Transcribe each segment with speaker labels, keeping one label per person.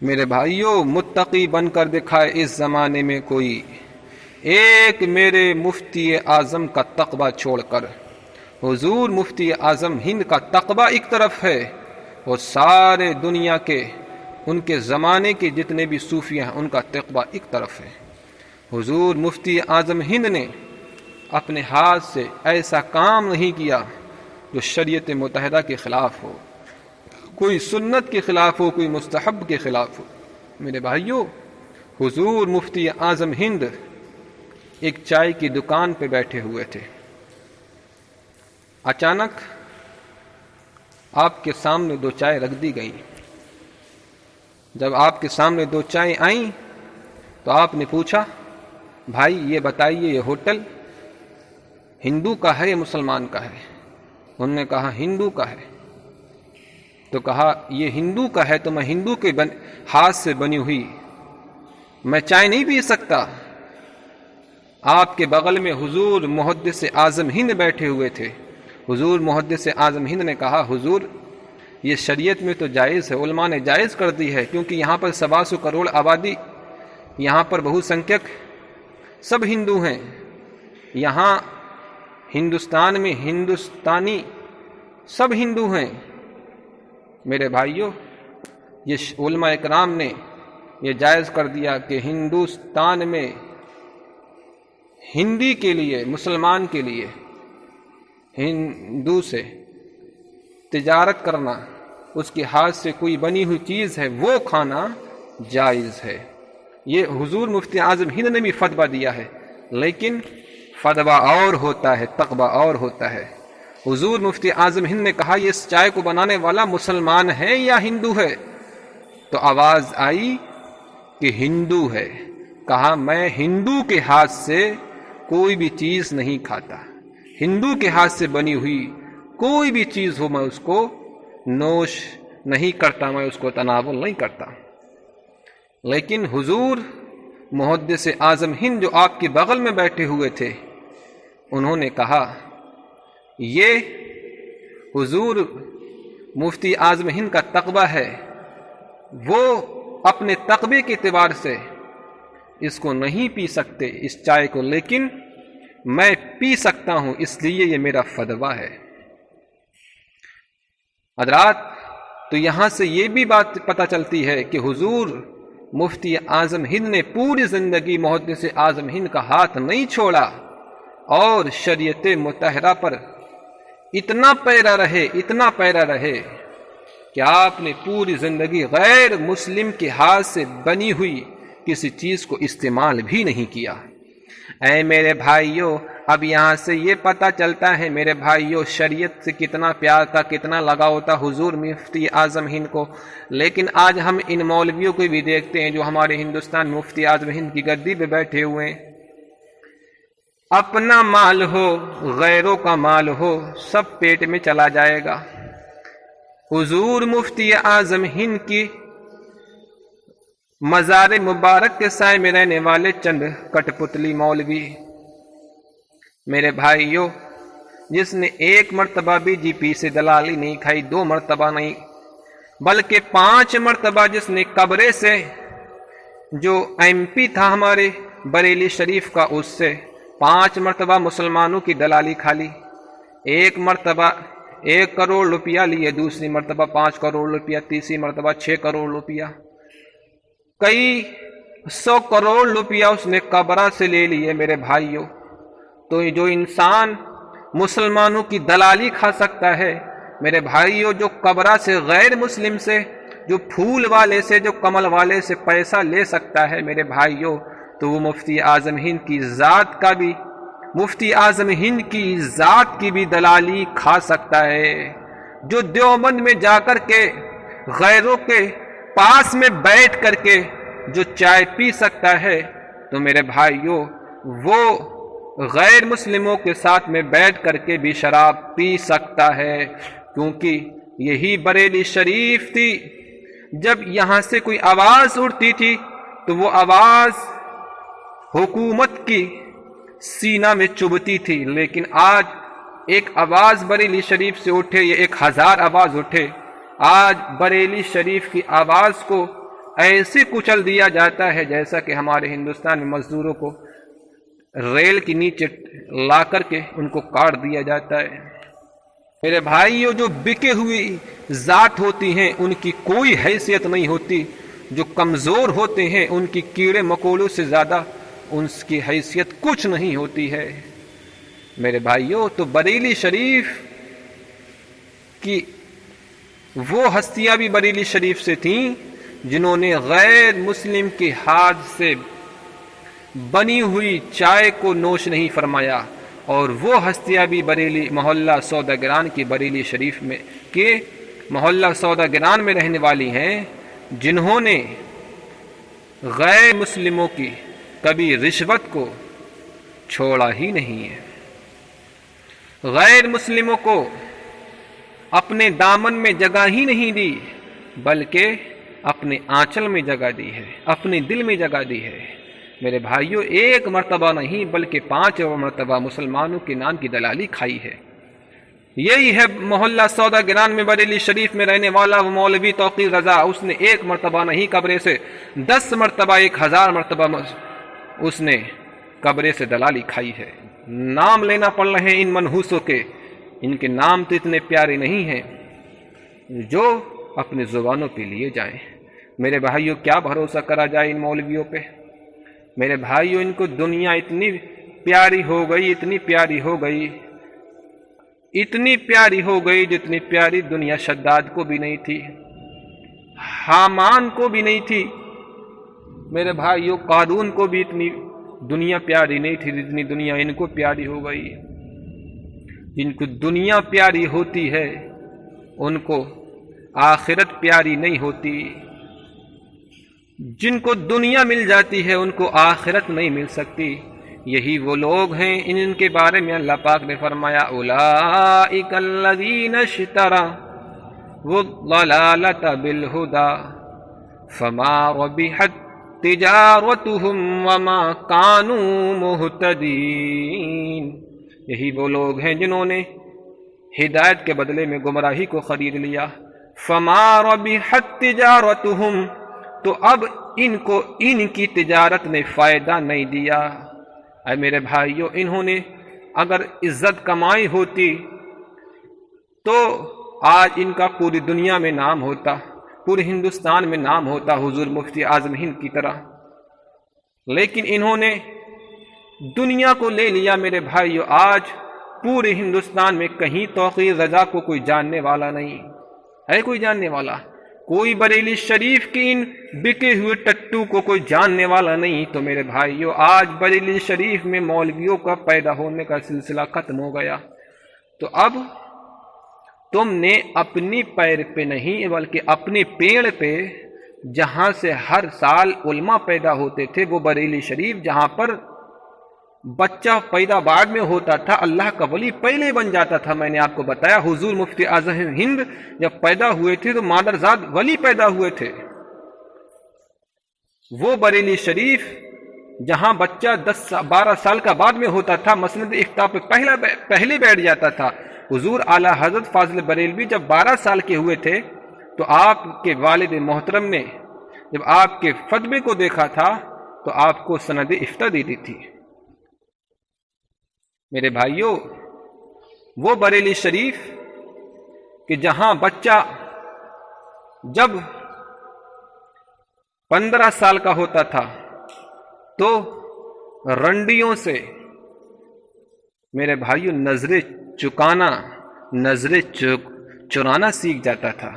Speaker 1: میرے بھائیوں، متقی بن کر دکھائے اس زمانے میں کوئی، ایک میرے مفتی اعظم کا تقوی چھوڑ کر۔ حضور مفتی اعظم ہند کا تقوی ایک طرف ہے اور سارے دنیا کے ان کے زمانے کے جتنے بھی صوفیہ ہیں ان کا تقوی ایک طرف ہے۔ حضور مفتی اعظم ہند نے اپنے ہاتھ سے ایسا کام نہیں کیا جو شریعت متحدہ کے خلاف ہو، کوئی سنت کے خلاف ہو، کوئی مستحب کے خلاف ہو۔ میرے بھائیوں، حضور مفتی اعظم ہند ایک چائے کی دکان پہ بیٹھے ہوئے تھے، اچانک آپ کے سامنے دو چائے رکھ دی گئیں۔ جب آپ کے سامنے دو چائے آئیں تو آپ نے پوچھا، بھائی یہ بتائیے یہ ہوٹل ہندو کا ہے یا مسلمان کا ہے؟ انہوں نے کہا ہندو کا ہے۔ تو کہا یہ ہندو کا ہے تو میں ہندو کے ہاتھ سے بنی ہوئی میں چائے نہیں پی سکتا۔ آپ کے بغل میں حضور محدث اعظم ہند بیٹھے ہوئے تھے۔ حضور محدث اعظم ہند نے کہا، حضور یہ شریعت میں تو جائز ہے، علماء نے جائز کر دی ہے، کیونکہ یہاں پر 700 کروڑ آبادی، یہاں پر بہو سنکھیک سب ہندو ہیں، یہاں ہندوستان میں ہندوستانی سب ہندو ہیں۔ میرے بھائیوں، یہ علماء اکرام نے یہ جائز کر دیا کہ ہندوستان میں ہندی کے لیے، مسلمان کے لیے ہندو سے تجارت کرنا، اس کے ہاتھ سے کوئی بنی ہوئی چیز ہے وہ کھانا جائز ہے۔ یہ حضور مفتی اعظم ہند نے بھی فتویٰ دیا ہے، لیکن فتویٰ اور ہوتا ہے، تقویٰ اور ہوتا ہے۔ حضور مفتی اعظم ہند نے کہا یہ اس چائے کو بنانے والا مسلمان ہے یا ہندو ہے؟ تو آواز آئی کہ ہندو ہے۔ کہا میں ہندو کے ہاتھ سے کوئی بھی چیز نہیں کھاتا، ہندو کے ہاتھ سے بنی ہوئی کوئی بھی چیز ہو میں اس کو نوش نہیں کرتا، میں اس کو تناول نہیں کرتا۔ لیکن حضور محدث اعظم ہند جو آپ کے بغل میں بیٹھے ہوئے تھے، انہوں نے کہا یہ حضور مفتی اعظم ہند کا تقوی ہے، وہ اپنے تقوی کے اعتبار سے اس کو نہیں پی سکتے اس چائے کو، لیکن میں پی سکتا ہوں، اس لیے یہ میرا فتویٰ ہے۔ حضرات، تو یہاں سے یہ بھی بات پتہ چلتی ہے کہ حضور مفتی اعظم ہند نے پوری زندگی محدث اعظم ہند کا ہاتھ نہیں چھوڑا اور شریعت متحرہ پر اتنا پیرا رہے کہ آپ نے پوری زندگی غیر مسلم کے ہاتھ سے بنی ہوئی کسی چیز کو استعمال بھی نہیں کیا۔ اے میرے بھائیوں، اب یہاں سے یہ پتہ چلتا ہے میرے بھائیوں، شریعت سے کتنا پیار تھا، کتنا لگاؤ تھا حضور مفتی اعظم ہند کو۔ لیکن آج ہم ان مولویوں کو بھی دیکھتے ہیں جو ہمارے ہندوستان مفتی اعظم ہند کی گدی پہ بیٹھے ہوئے ہیں، اپنا مال ہو غیروں کا مال ہو سب پیٹ میں چلا جائے گا۔ حضور مفتی اعظم ہند کی مزار مبارک کے سائے میں رہنے والے چند کٹ پتلی مولوی، میرے بھائیوں، جس نے ایک مرتبہ بھی جی پی سے دلالی نہیں کھائی، 2 مرتبہ نہیں بلکہ 5 مرتبہ جس نے قبرے سے جو ایم پی تھا ہمارے بریلی شریف کا، اس سے 5 مرتبہ مسلمانوں کی دلالی کھا لی، ایک مرتبہ 1 کروڑ روپیہ لیے، دوسری مرتبہ 5 کروڑ روپیہ، تیسری مرتبہ 6 کروڑ روپیہ، کئی 100 کروڑ روپیہ اس نے قبرہ سے لے لیے۔ میرے بھائیوں، تو جو انسان مسلمانوں کی دلالی کھا سکتا ہے، میرے بھائیوں، جو قبرہ سے غیر مسلم سے، جو پھول والے سے، جو کمل والے سے پیسہ لے سکتا ہے، میرے بھائیوں، تو وہ مفتی اعظم ہند کی ذات کا بھی، مفتی اعظم ہند کی ذات کی بھی دلالی کھا سکتا ہے۔ جو دیوبند میں جا کر کے غیروں کے پاس میں بیٹھ کر کے جو چائے پی سکتا ہے، تو میرے بھائیوں وہ غیر مسلموں کے ساتھ میں بیٹھ کر کے بھی شراب پی سکتا ہے، کیونکہ یہی بریلی شریف تھی۔ جب یہاں سے کوئی آواز اٹھتی تھی تو وہ آواز حکومت کی سینہ میں چبھتی تھی، لیکن آج ایک آواز بریلی شریف سے اٹھے یا 1000 آواز اٹھے، آج بریلی شریف کی آواز کو ایسے کچل دیا جاتا ہے جیسا کہ ہمارے ہندوستان میں مزدوروں کو ریل کے نیچے لا کر کے ان کو کاٹ دیا جاتا ہے۔ میرے بھائیوں، جو بکے ہوئی ذات ہوتی ہیں ان کی کوئی حیثیت نہیں ہوتی، جو کمزور ہوتے ہیں ان کی کیڑے مکوڑوں سے زیادہ ان کی حیثیت کچھ نہیں ہوتی ہے۔ میرے بھائیوں، تو بریلی شریف کی وہ ہستیاں بھی بریلی شریف سے تھیں جنہوں نے غیر مسلم کے ہاتھ سے بنی ہوئی چائے کو نوش نہیں فرمایا، اور وہ ہستیاں بھی بریلی محلہ سوداگران کی بریلی شریف میں کے محلہ سوداگران میں رہنے والی ہیں، جنہوں نے غیر مسلموں کی کبھی رشوت کو چھوڑا ہی نہیں ہے، غیر مسلموں کو اپنے دامن میں جگہ ہی نہیں دی، بلکہ اپنے آنچل میں جگہ دی ہے، اپنے دل میں جگہ دی ہے۔ میرے بھائیوں، ایک مرتبہ نہیں بلکہ 5 مرتبہ مسلمانوں کے نام کی دلالی کھائی ہے۔ یہی ہے محلہ سوداگران میں بریلی شریف میں رہنے والا وہ مولوی توقیر رضا، اس نے ایک مرتبہ نہیں قبرے سے 10 مرتبہ 1000 مرتبہ اس نے قبرے سے دلالی کھائی ہے۔ نام لینا پڑ رہے ہیں ان منحوسوں کے، ان کے نام تو اتنے پیارے نہیں ہیں جو اپنے زبانوں پہ لیے جائیں۔ میرے بھائیوں، کیا بھروسہ کرا جائے ان مولویوں پہ؟ میرے بھائیوں، ان کو دنیا اتنی پیاری ہو گئی، اتنی پیاری ہو گئی، اتنی پیاری ہو گئی جتنی پیاری دنیا شداد کو بھی نہیں تھی، حامان کو بھی نہیں تھی۔ میرے بھائیوں، قارون کو بھی اتنی دنیا پیاری نہیں تھی جتنی دنیا ان کو پیاری ہو گئی۔ جن کو دنیا پیاری ہوتی ہے ان کو آخرت پیاری نہیں ہوتی، جن کو دنیا مل جاتی ہے ان کو آخرت نہیں مل سکتی۔ یہی وہ لوگ ہیں ان کے بارے میں اللہ پاک نے فرمایا اولئک الذین اشتروا الضلالۃ بالہدی فما ربحت تجارتهم وما كانوا مہتدین۔ یہی وہ لوگ ہیں جنہوں نے ہدایت کے بدلے میں گمراہی کو خرید لیا۔ فما ربحت تجارتهم، تو اب ان کو ان کی تجارت نے فائدہ نہیں دیا۔ اے میرے بھائیوں، انہوں نے اگر عزت کمائی ہوتی تو آج ان کا پوری دنیا میں نام ہوتا، پورے ہندوستان میں نام ہوتا حضور مفتی اعظم ہند کی طرح، لیکن انہوں نے دنیا کو لے لیا۔ میرے بھائیوں، آج پورے ہندوستان میں کہیں توقیر رضا کو کوئی جاننے والا نہیں ہے، کوئی جاننے والا، کوئی بریلی شریف کی ان بکے ہوئے ٹٹو کو کوئی جاننے والا نہیں۔ تو میرے بھائیوں، آج بریلی شریف میں مولویوں کا پیدا ہونے کا سلسلہ ختم ہو گیا۔ تو اب تم نے اپنی پیر پہ نہیں بلکہ اپنے پیڑ پہ، جہاں سے ہر سال علماء پیدا ہوتے تھے، وہ بریلی شریف جہاں پر بچہ پیدا بعد میں ہوتا تھا، اللہ کا ولی پہلے بن جاتا تھا۔ میں نے آپ کو بتایا حضور مفتی اعظم ہند جب پیدا ہوئے تھے تو مادرزاد ولی پیدا ہوئے تھے۔ وہ بریلی شریف جہاں بچہ 10-12 سال کا بعد میں ہوتا تھا، مسند افتاء پہ پہلے بیٹھ جاتا تھا۔ حضور اعلیٰ حضرت فاضل بریلوی جب 12 سال کے ہوئے تھے تو آپ کے والد محترم نے جب آپ کے فتوے کو دیکھا تھا تو آپ کو سند افتاء دی دی تھی۔ میرے بھائیوں، وہ بریلی شریف کہ جہاں بچہ جب 15 سال کا ہوتا تھا تو رنڈیوں سے میرے بھائیوں نظریں چکانا، نظریں چرانا سیکھ جاتا تھا۔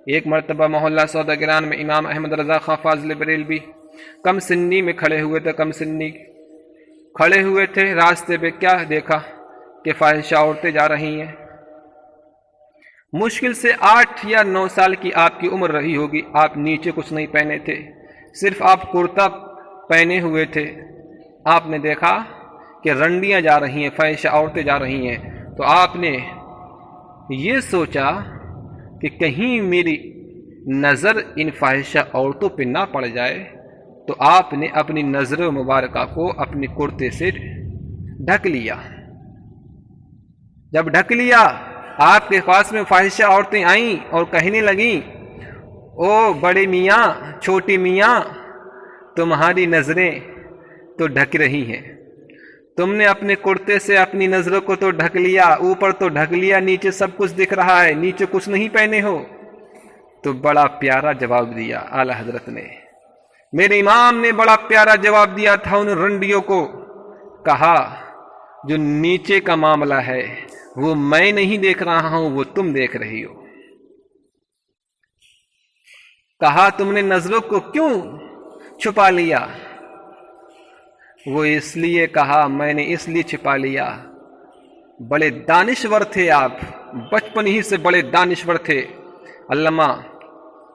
Speaker 1: ایک مرتبہ محلہ سوداگران میں امام احمد رضا خان فاضل بریلوی کم سنی میں کھڑے ہوئے تھے، کم سنی کھڑے ہوئے تھے، راستے پہ کیا دیکھا کہ فاحشہ عورتیں جا رہی ہیں۔ مشکل سے 8 یا 9 سال کی آپ کی عمر رہی ہوگی، آپ نیچے کچھ نہیں پہنے تھے، صرف آپ کرتا پہنے ہوئے تھے۔ آپ نے دیکھا کہ رنڈیاں جا رہی ہیں، فاحشہ عورتیں جا رہی ہیں، تو آپ نے یہ سوچا کہ کہیں میری نظر ان فاحشہ عورتوں پہ نہ پڑ جائے، تو آپ نے اپنی نظر مبارکہ کو اپنے کرتے سے ڈھک لیا۔ جب ڈھک لیا، آپ کے پاس میں فاحشہ عورتیں آئیں اور کہنے لگیں، او بڑے میاں، چھوٹی میاں، تمہاری نظریں تو ڈھک رہی ہیں، تم نے اپنے کرتے سے اپنی نظروں کو تو ڈھک لیا، اوپر تو ڈھک لیا، نیچے سب کچھ دکھ رہا ہے، نیچے کچھ نہیں پہنے ہو۔ تو بڑا پیارا جواب دیا اعلی حضرت نے، میرے امام نے بڑا پیارا جواب دیا تھا ان رنڈیوں کو، کہا جو نیچے کا معاملہ ہے وہ میں نہیں دیکھ رہا ہوں، وہ تم دیکھ رہی ہو۔ کہا تم نے نظروں کو کیوں چھپا لیا؟ وہ اس لیے کہا میں نے اس لیے چھپا لیا، بڑے دانشور تھے آپ، بچپن ہی سے بڑے دانشور تھے۔ علامہ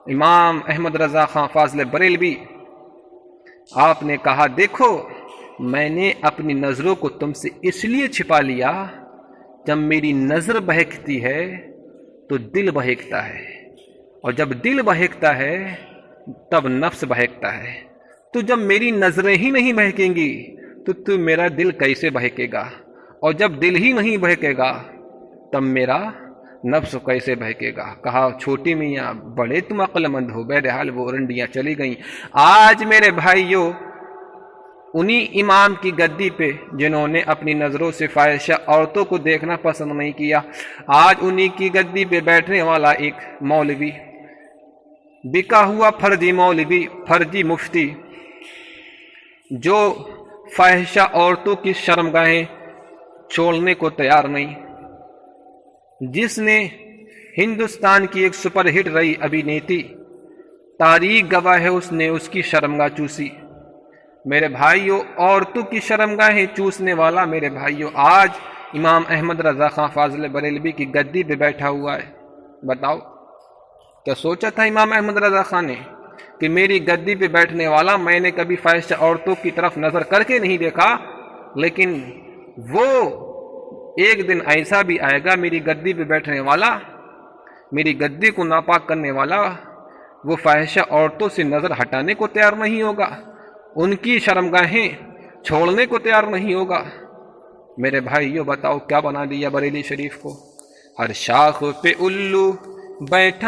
Speaker 1: امام احمد رضا خان فاضل بریلوی، آپ نے کہا دیکھو میں نے اپنی نظروں کو تم سے اس لیے چھپا لیا، جب میری نظر بہکتی ہے تو دل بہکتا ہے، اور جب دل بہکتا ہے تب نفس بہکتا ہے، تو جب میری نظریں ہی نہیں بہکیں گی تو میرا دل کیسے بہکے گا، اور جب دل ہی نہیں بہکے گا تب میرا نفس کیسے بہکے گا۔ کہا چھوٹی میاں بڑے تم عقل مند ہو۔ بہرحال وہ رنڈیاں چلی گئیں۔ آج میرے بھائیوں، انہی امام کی گدی پہ جنہوں نے اپنی نظروں سے فاحشہ عورتوں کو دیکھنا پسند نہیں کیا، آج انہی کی گدی پہ بیٹھنے والا ایک مولوی، بکا ہوا فرضی مولوی، فرضی مفتی، جو فاحشہ عورتوں کی شرمگاہیں چھوڑنے کو تیار نہیں، جس نے ہندوستان کی ایک سپر ہٹ رہی ابھینیتی، تاریخ گواہ ہے، اس نے اس کی شرمگاہ چوسی۔ میرے بھائیوں، عورتوں کی شرمگاہیں چوسنے والا میرے بھائیوں آج امام احمد رضا خان فاضل بریلوی کی گدی پہ بیٹھا ہوا ہے۔ بتاؤ کیا سوچا تھا امام احمد رضا خان نے کہ میری گدی پہ بیٹھنے والا، میں نے کبھی فاحشہ عورتوں کی طرف نظر کر کے نہیں دیکھا، لیکن وہ ایک دن ایسا بھی آئے گا میری گدی پہ بیٹھنے والا، میری گدی کو ناپاک کرنے والا، وہ فاحشہ عورتوں سے نظر ہٹانے کو تیار نہیں ہوگا، ان کی شرمگاہیں چھوڑنے کو تیار نہیں ہوگا۔ میرے بھائیو بتاؤ کیا بنا دیا بریلی شریف کو؟ ہر شاخ پہ الو بیٹھا